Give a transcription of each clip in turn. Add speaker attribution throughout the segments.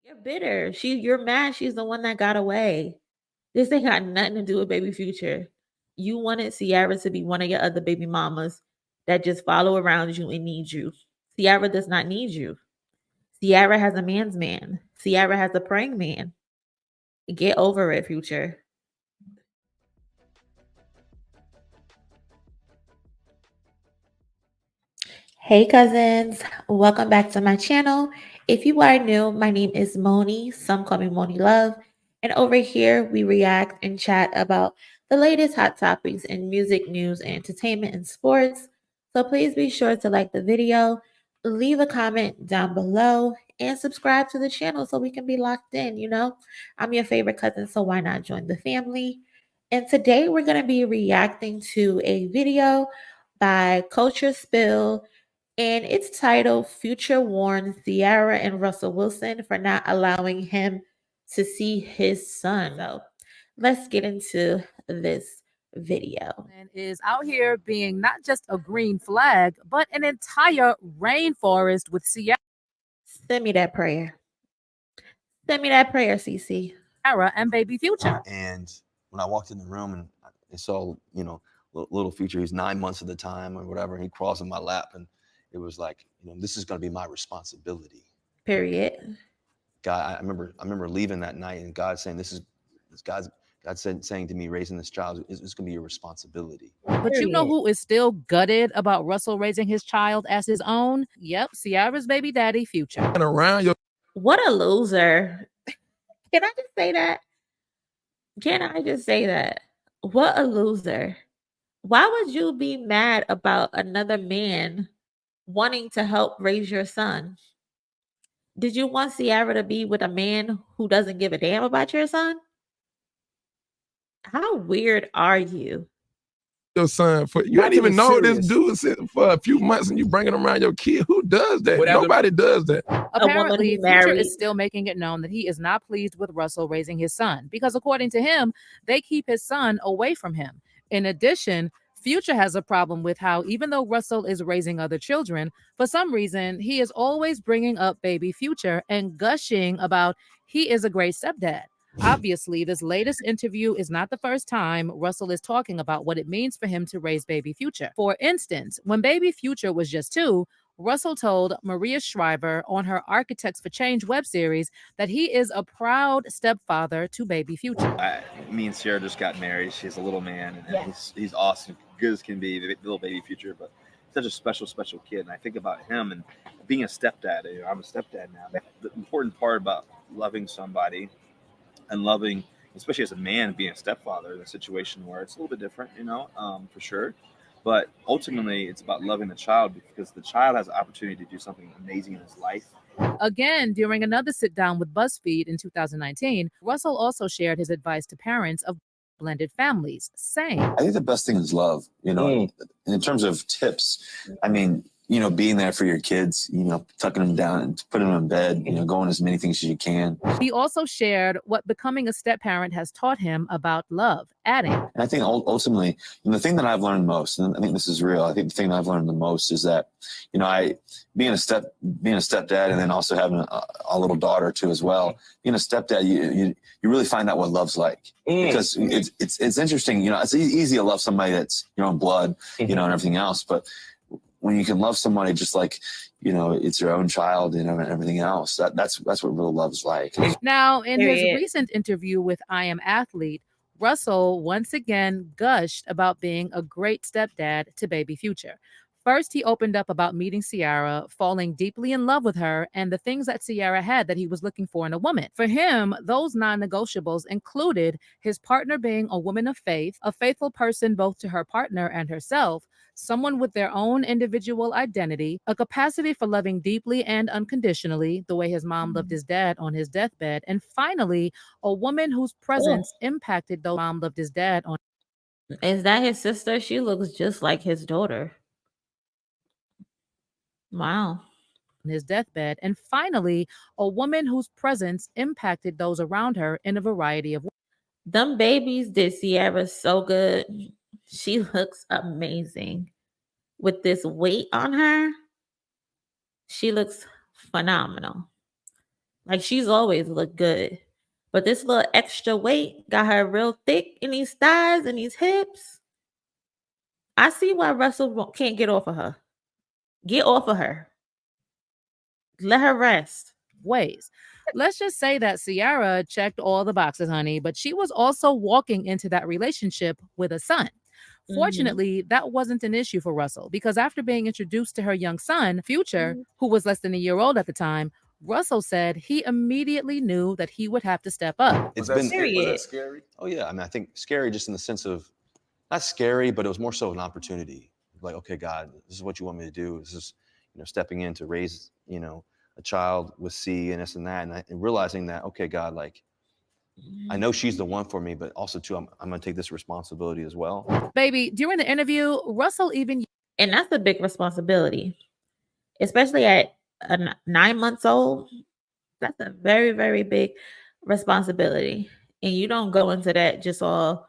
Speaker 1: You're bitter. You're mad she's the one that got away. This ain't got nothing to do with baby future. You wanted Ciara to be one of your other baby mamas that just follow around you and need you. Ciara does not need you. Ciara has a man's man. Ciara has a praying man. Get over it, future. Hey cousins, welcome back to my channel. If you are new, my name is Moni, some call me Moni Love, and over here we react and chat about the latest hot topics in music, news, entertainment, and sports. So please be sure to like the video, leave a comment down below, and subscribe to the channel so we can be locked in, I'm your favorite cousin, so why not join the family? And today we're going to be reacting to a video by Culture Spill, and it's titled Future Warns Ciara and Russell Wilson for not allowing him to see his son. So let's get into this video.
Speaker 2: And is out here being not just a green flag, but an entire rainforest with Ciara.
Speaker 1: Send me that prayer. Send me that prayer, CC.
Speaker 2: Ciara and baby Future.
Speaker 3: And when I walked in the room and I saw, little Future, he's 9 months at the time or whatever, and he crawls in my lap, and it was like, this is going to be my responsibility.
Speaker 1: Period.
Speaker 3: God, I remember leaving that night and God saying, God saying to me, raising this child is going to be your responsibility.
Speaker 2: But you know who is still gutted about Russell raising his child as his own? Yep, Ciara's baby daddy, Future.
Speaker 4: And around your
Speaker 1: What a loser. Can I just say that? Can I just say that? What a loser. Why would you be mad about another man wanting to help raise your son? Did you want Ciara to be with a man who doesn't give a damn about your son? How weird are you?
Speaker 4: Your son for you ain't even know this dude for a few months and you bringing around your kid. Who does that? Nobody does that.
Speaker 2: Apparently, Future is still making it known that he is not pleased with Russell raising his son because, according to him, they keep his son away from him. In addition, Future has a problem with how, even though Russell is raising other children, for some reason, he is always bringing up baby Future and gushing about he is a great stepdad. Obviously, this latest interview is not the first time Russell is talking about what it means for him to raise baby Future. For instance, when baby Future was just 2, Russell told Maria Shriver on her Architects for Change web series that he is a proud stepfather to baby Future.
Speaker 3: Me and Ciara just got married. She has a little man, and he's awesome, good as can be, the little baby Future, but such a special kid. And I think about him and being a stepdad. I'm a stepdad now. The important part about loving somebody and loving, especially as a man, being a stepfather in a situation where it's a little bit different, for sure. But ultimately, it's about loving the child because the child has the opportunity to do something amazing in his life.
Speaker 2: Again, during another sit-down with BuzzFeed in 2019, Russell also shared his advice to parents of blended families, saying,
Speaker 5: I think the best thing is love, in terms of tips. I mean, being there for your kids, tucking them down and putting them in bed, going as many things as you can.
Speaker 2: He also shared what becoming a step-parent has taught him about love, adding,
Speaker 5: and I think ultimately, the thing that I've learned most, and I think this is real, I think the thing that I've learned the most is that, being a stepdad and then also having a little daughter too as well, being a stepdad, you really find out what love's like. Because it's interesting, it's easy to love somebody that's your own blood, and everything else, but when you can love somebody just like, it's your own child, and everything else, that's what real love is like.
Speaker 2: Now, in his recent interview with I Am Athlete, Russell once again gushed about being a great stepdad to baby Future. First, he opened up about meeting Ciara, falling deeply in love with her, and the things that Ciara had that he was looking for in a woman. For him, those non-negotiables included his partner being a woman of faith, a faithful person both to her partner and herself, someone with their own individual identity, a capacity for loving deeply and unconditionally, the way his mom loved his dad on his deathbed, and finally, a woman whose presence impacted the mom loved his dad on.
Speaker 1: Is that his sister? She looks just like his daughter. Wow.
Speaker 2: His deathbed, and finally, a woman whose presence impacted those around her in a variety of ways.
Speaker 1: Them babies did Ciara so good. She looks amazing. With this weight on her, she looks phenomenal. Like she's always looked good. But this little extra weight got her real thick in these thighs and these hips. I see why Russell can't get off of her. Get off of her. Let her rest.
Speaker 2: Ways. Let's just say that Ciara checked all the boxes, honey, but she was also walking into that relationship with a son. Fortunately, that wasn't an issue for Russell because after being introduced to her young son, Future, who was less than a year old at the time, Russell said he immediately knew that he would have to step up.
Speaker 6: Was that
Speaker 1: Period.
Speaker 6: scary? Oh yeah, I mean, I think scary just in the sense of not scary, but it was more so an opportunity. Like, okay, God, this is what you want me to do. This is, stepping in to raise, a child with C and this and that, and realizing that, okay, God, like, I know she's the one for me, but also too, I'm going to take this responsibility as well.
Speaker 2: Baby, during the interview, Russell even...
Speaker 1: And that's a big responsibility, especially at 9 months old. That's a very, very big responsibility. And you don't go into that just all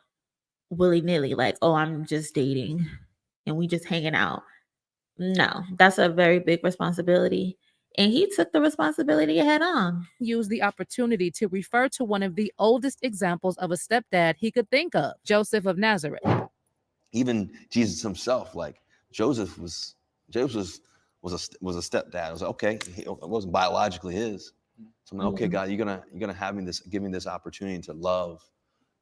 Speaker 1: willy-nilly, like, oh, I'm just dating and we just hanging out. No, that's a very big responsibility. And he took the responsibility head on.
Speaker 2: Used the opportunity to refer to one of the oldest examples of a stepdad he could think of, Joseph of Nazareth.
Speaker 6: Even Jesus himself, like Joseph was a stepdad. I was like, okay, it wasn't biologically his. So I'm like, okay, God, you're gonna give me this opportunity to love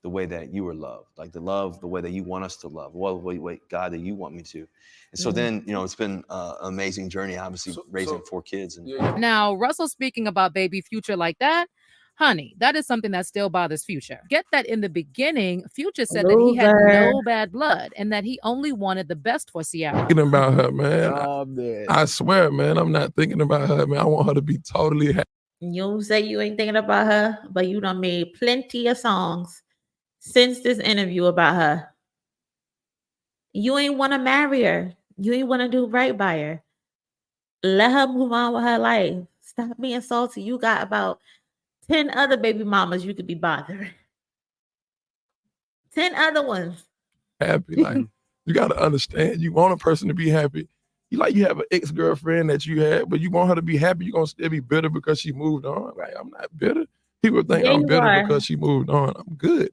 Speaker 6: the way that you were loved, like to love the way that you want us to love. Well, wait, God, that you want me to. And so then, it's been an amazing journey, obviously, raising 4 kids. And
Speaker 2: Now, Russell speaking about baby Future like that, honey, that is something that still bothers Future. Get that in the beginning, Future said that he had no bad blood and that he only wanted the best for Ciara.
Speaker 4: Thinking about her, man. I swear, man, I'm not thinking about her, man. I want her to be totally happy.
Speaker 1: You say you ain't thinking about her, but you done made plenty of songs since this interview about her. You ain't want to marry her. You ain't want to do right by her. Let her move on with her life. Stop being salty. You got about 10 other baby mamas you could be bothering. 10 other ones.
Speaker 4: Happy. Like, you got to understand, you want a person to be happy. You have an ex-girlfriend that you had, but you want her to be happy. You're going to still be bitter because she moved on. Like, I'm not bitter. People think I'm bitter because she moved on. I'm good.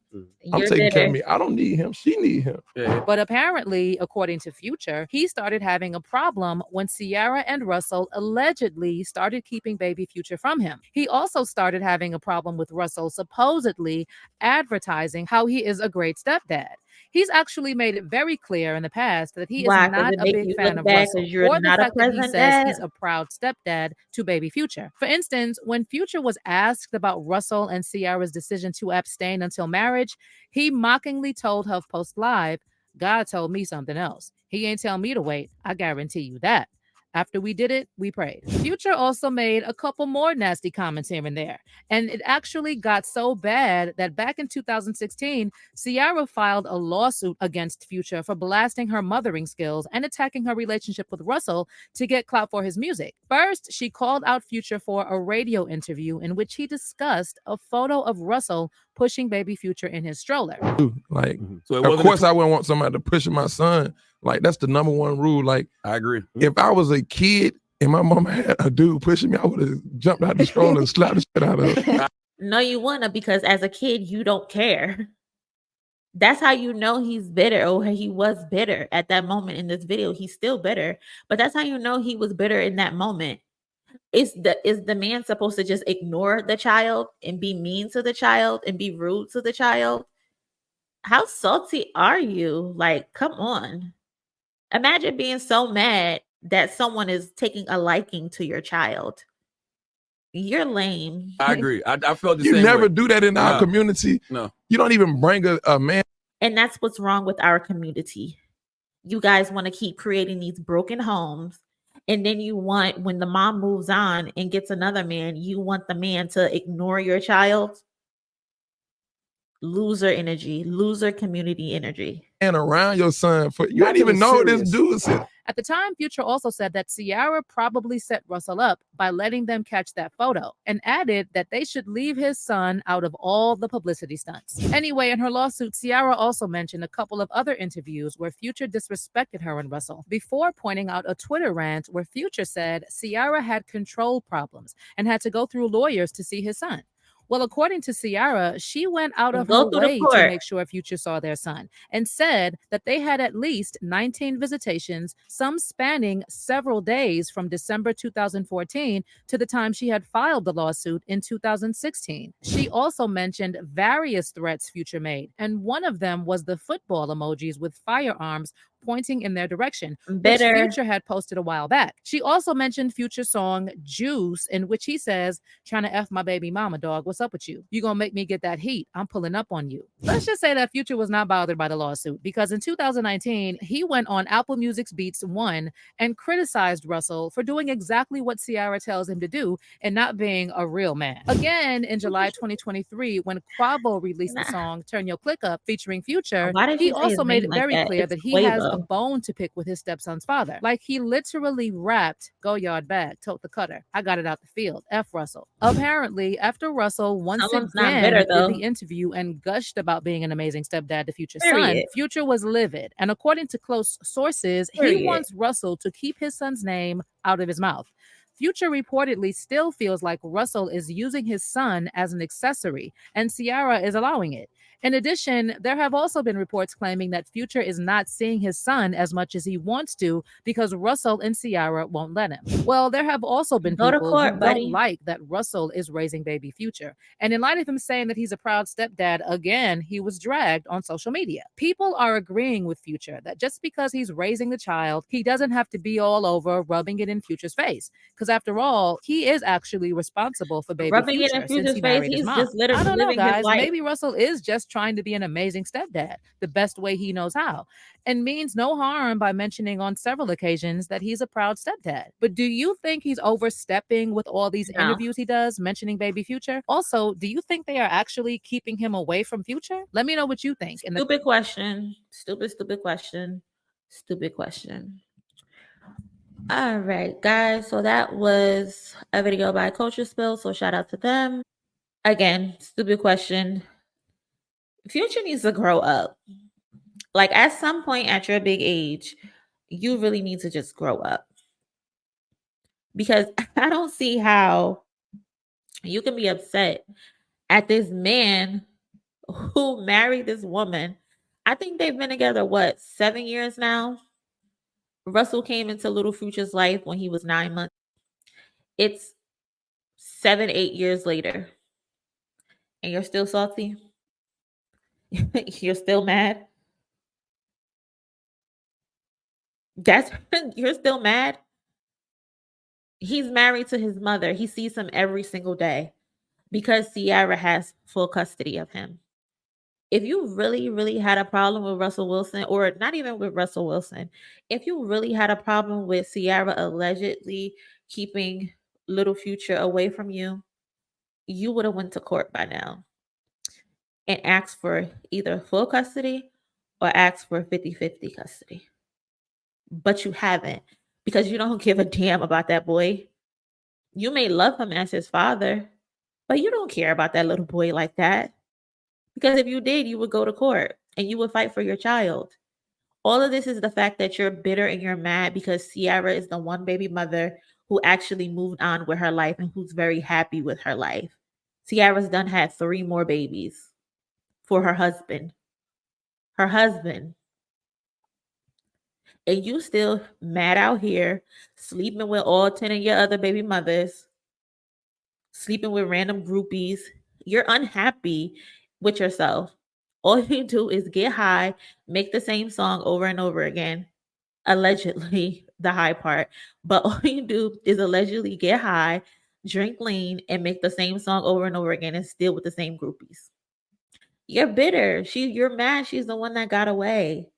Speaker 4: I'm taking care of me. I don't need him. She need him.
Speaker 2: But apparently, according to Future, he started having a problem when Ciara and Russell allegedly started keeping baby Future from him. He also started having a problem with Russell supposedly advertising how he is a great stepdad. He's actually made it very clear in the past that he is not a big fan of Russell or the fact that he says he's a proud stepdad to baby Future. For instance, when Future was asked about Russell and Ciara's decision to abstain until marriage, he mockingly told HuffPost Live, God told me something else. He ain't tell me to wait. I guarantee you that. After we did it, we prayed. Future also made a couple more nasty comments here and there. And it actually got so bad that back in 2016, Ciara filed a lawsuit against Future for blasting her mothering skills and attacking her relationship with Russell to get clout for his music. First, she called out Future for a radio interview in which he discussed a photo of Russell pushing baby Future in his stroller.
Speaker 4: Like, of course I wouldn't want somebody to push my son. Like, that's the number one rule. Like,
Speaker 7: I agree.
Speaker 4: If I was a kid and my mama had a dude pushing me, I would have jumped out the stroller and slapped the shit out of her.
Speaker 1: No, you wouldn't, because as a kid, you don't care. That's how you know he's bitter, or he was bitter at that moment in this video. He's still bitter, but that's how you know he was bitter in that moment. Is the man supposed to just ignore the child and be mean to the child and be rude to the child? How salty are you? Like, come on. Imagine being so mad that someone is taking a liking to your child. You're lame.
Speaker 7: I agree. I felt the
Speaker 4: same way. You never do that in our
Speaker 7: No.
Speaker 4: community.
Speaker 7: No.
Speaker 4: You don't even bring a man.
Speaker 1: And that's what's wrong with our community. You guys want to keep creating these broken homes. And then you want, when the mom moves on and gets another man, you want the man to ignore your child. Loser energy, loser community energy.
Speaker 4: And around your son, you don't even know this dude.
Speaker 2: At the time, Future also said that Ciara probably set Russell up by letting them catch that photo and added that they should leave his son out of all the publicity stunts. Anyway, in her lawsuit, Ciara also mentioned a couple of other interviews where Future disrespected her and Russell before pointing out a Twitter rant where Future said Ciara had control problems and had to go through lawyers to see his son. Well, according to Ciara, she went out of her
Speaker 1: Go through the
Speaker 2: way to
Speaker 1: court.
Speaker 2: make sure Future saw their son and said that they had at least 19 visitations, some spanning several days from December 2014 to the time she had filed the lawsuit in 2016. She also mentioned various threats Future made, and one of them was the football emojis with firearms pointing in their direction, which
Speaker 1: Bitter.
Speaker 2: Future had posted a while back. She also mentioned Future's song Juice, in which he says, "Trying to F my baby mama, dog. What's up with you? You gonna make me get that heat. I'm pulling up on you." Let's just say that Future was not bothered by the lawsuit because in 2019, he went on Apple Music's Beats One and criticized Russell for doing exactly what Ciara tells him to do and not being a real man. Again, in July 2023, when Quavo released the song Turn Your Click Up featuring Future,
Speaker 1: Why did
Speaker 2: he
Speaker 1: you say his
Speaker 2: also made
Speaker 1: name
Speaker 2: it
Speaker 1: like
Speaker 2: very
Speaker 1: that?
Speaker 2: clear
Speaker 1: It's
Speaker 2: that he has a
Speaker 1: Quavo.
Speaker 2: bone to pick with his stepson's father. Like he literally rapped, "Go yard bag, tote the cutter. I got it out the field. F Russell." Apparently, after Russell once
Speaker 1: Someone's not
Speaker 2: again
Speaker 1: bitter
Speaker 2: did
Speaker 1: though.
Speaker 2: the interview and gushed about being an amazing stepdad to Future's son,
Speaker 1: Period.
Speaker 2: Future was livid. And according to close sources, he
Speaker 1: Period.
Speaker 2: wants Russell to keep his son's name out of his mouth. Future reportedly still feels like Russell is using his son as an accessory, and Ciara is allowing it. In addition, there have also been reports claiming that Future is not seeing his son as much as he wants to because Russell and Ciara won't let him. Well, there have also been
Speaker 1: Go to
Speaker 2: people who
Speaker 1: court,
Speaker 2: don't
Speaker 1: buddy.
Speaker 2: like that Russell is raising baby Future. And in light of him saying that he's a proud stepdad, again, he was dragged on social media. People are agreeing with Future that just because he's raising the child, he doesn't have to be all over rubbing it in Future's face. Because after all, he is actually responsible for baby
Speaker 1: Rubbing it
Speaker 2: Future
Speaker 1: in
Speaker 2: since
Speaker 1: Future's
Speaker 2: he
Speaker 1: face.
Speaker 2: married his
Speaker 1: He's
Speaker 2: mom.
Speaker 1: just
Speaker 2: I don't know,
Speaker 1: living his
Speaker 2: guys.
Speaker 1: life.
Speaker 2: Maybe Russell is just trying to be an amazing stepdad the best way he knows how and means no harm by mentioning on several occasions that he's a proud stepdad. But do you think he's overstepping with all these
Speaker 1: No.
Speaker 2: interviews he does mentioning baby Future? Also, do you think they are actually keeping him away from Future? Let me know what you think.
Speaker 1: Stupid question. Stupid question. Stupid question. All right, guys. So that was a video by Culture Spill. So shout out to them. Again, stupid question. Future needs to grow up. Like at some point at your big age, you really need to just grow up. Because I don't see how you can be upset at this man who married this woman. I think they've been together, what, 7 years now? Russell came into Little Future's life when he was 9 months. It's 7, 8 years later. And you're still salty? You're still mad? That's you're still mad? He's married to his mother. He sees him every single day because Ciara has full custody of him. If you really, really had a problem with Russell Wilson, or not even with Russell Wilson, if you really had a problem with Ciara allegedly keeping Little Future away from you, you would have went to court by now and asked for either full custody or asked for 50-50 custody. But you haven't because you don't give a damn about that boy. You may love him as his father, but you don't care about that little boy like that. Because if you did, you would go to court and you would fight for your child. All of this is the fact that you're bitter and you're mad because Ciara is the one baby mother who actually moved on with her life and who's very happy with her life. Ciara's done had 3 more babies for her husband. Her husband. And you still mad out here, sleeping with all 10 of your other baby mothers, sleeping with random groupies. You're unhappy with yourself. All you do is get high, make the same song over and over again. Allegedly, the high part. But all you do is allegedly get high, drink lean, and make the same song over and over again and still with the same groupies. You're bitter. You're mad she's the one that got away.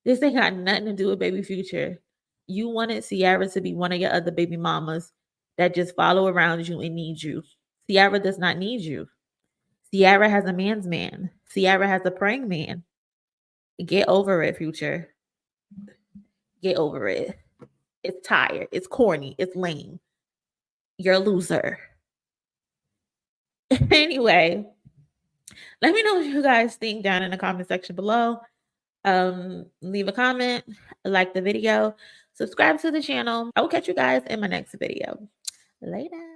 Speaker 1: This ain't got nothing to do with baby Future. You wanted Ciara to be one of your other baby mamas that just follow around you and need you. Ciara does not need you. Ciara has a man's man. Ciara has a praying man. Get over it, Future. Get over it. It's tired. It's corny. It's lame. You're a loser. Anyway, let me know what you guys think down in the comment section below. Leave a comment, like the video, subscribe to the channel. I will catch you guys in my next video. Later.